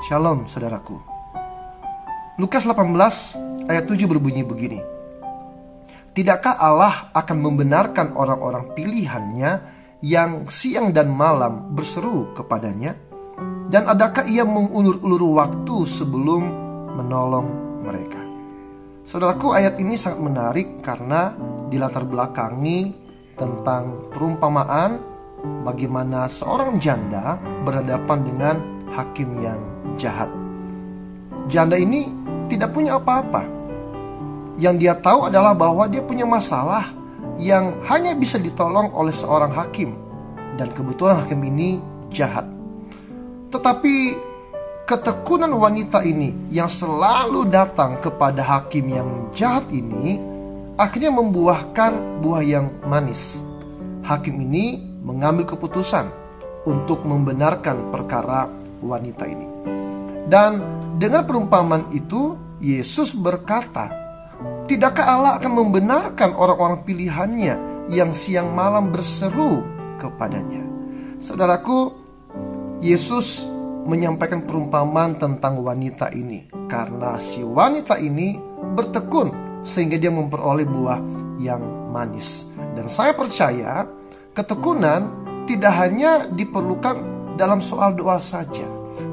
Shalom saudaraku. Lukas 18 ayat 7 berbunyi begini. Tidakkah Allah akan membenarkan orang-orang pilihannya yang siang dan malam berseru kepadanya? Dan adakah ia mengulur-ulur waktu sebelum menolong mereka? Saudaraku, ayat ini sangat menarik karena dilatar belakangi tentang perumpamaan bagaimana seorang janda berhadapan dengan hakim yang jahat. Janda ini tidak punya apa-apa. Yang dia tahu adalah bahwa dia punya masalah yang hanya bisa ditolong oleh seorang hakim. Dan kebetulan hakim ini jahat. Tetapi ketekunan wanita ini yang selalu datang kepada hakim yang jahat ini akhirnya membuahkan buah yang manis. Hakim ini mengambil keputusan untuk membenarkan perkara wanita ini. Dan dengan perumpamaan itu Yesus berkata, tidakkah Allah akan membenarkan orang-orang pilihannya yang siang malam berseru kepadanya? Saudaraku, Yesus menyampaikan perumpamaan tentang wanita ini karena si wanita ini bertekun sehingga dia memperoleh buah yang manis. Dan saya percaya ketekunan tidak hanya diperlukan dalam soal doa saja,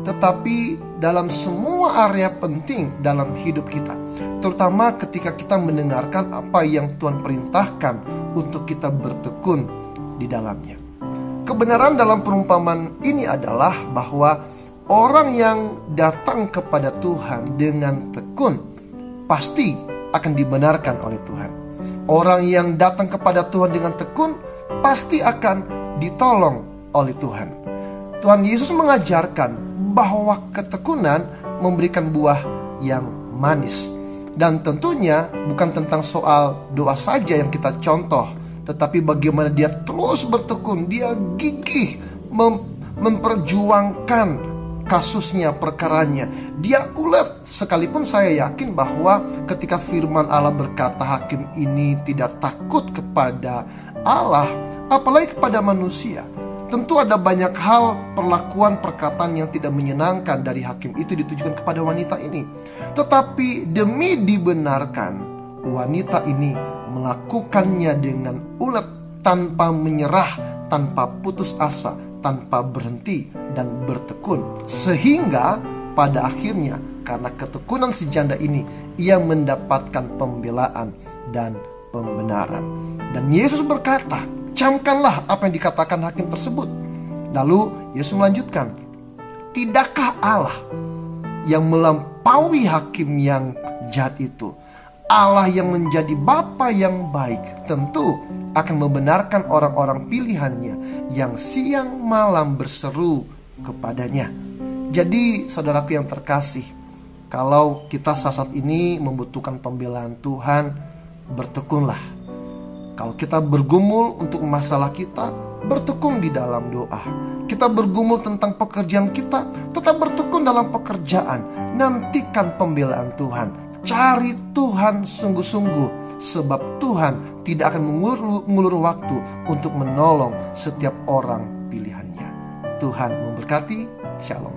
tetapi dalam semua area penting dalam hidup kita, terutama ketika kita mendengarkan apa yang Tuhan perintahkan untuk kita bertekun di dalamnya. Kebenaran dalam perumpamaan ini adalah bahwa orang yang datang kepada Tuhan dengan tekun pasti akan dibenarkan oleh Tuhan. Orang yang datang kepada Tuhan dengan tekun pasti akan ditolong oleh Tuhan. Tuhan Yesus mengajarkan bahwa ketekunan memberikan buah yang manis. Dan tentunya bukan tentang soal doa saja yang kita contoh, tetapi bagaimana dia terus bertekun, dia gigih memperjuangkan kasusnya, perkaranya. Dia ulet, sekalipun saya yakin bahwa ketika firman Allah berkata hakim ini tidak takut kepada Allah, apalagi kepada manusia. Tentu ada banyak hal, perlakuan, perkataan yang tidak menyenangkan dari hakim itu ditujukan kepada wanita ini. Tetapi demi dibenarkan, wanita ini melakukannya dengan ulet, tanpa menyerah, tanpa putus asa, tanpa berhenti dan bertekun. Sehingga pada akhirnya karena ketekunan si janda ini, ia mendapatkan pembelaan dan pembenaran. Dan Yesus berkata, camkanlah apa yang dikatakan hakim tersebut. Lalu Yesus melanjutkan, tidakkah Allah yang melampaui hakim yang jahat itu, Allah yang menjadi Bapa yang baik, tentu akan membenarkan orang-orang pilihannya yang siang malam berseru kepadanya. Jadi saudaraku yang terkasih, kalau kita saat ini membutuhkan pembelaan Tuhan, bertekunlah. Kalau kita bergumul untuk masalah kita, bertekun di dalam doa. Kita bergumul tentang pekerjaan kita, tetap bertekun dalam pekerjaan. Nantikan pembelaan Tuhan. Cari Tuhan sungguh-sungguh, sebab Tuhan tidak akan mengulur waktu untuk menolong setiap orang pilihannya. Tuhan memberkati. Shalom.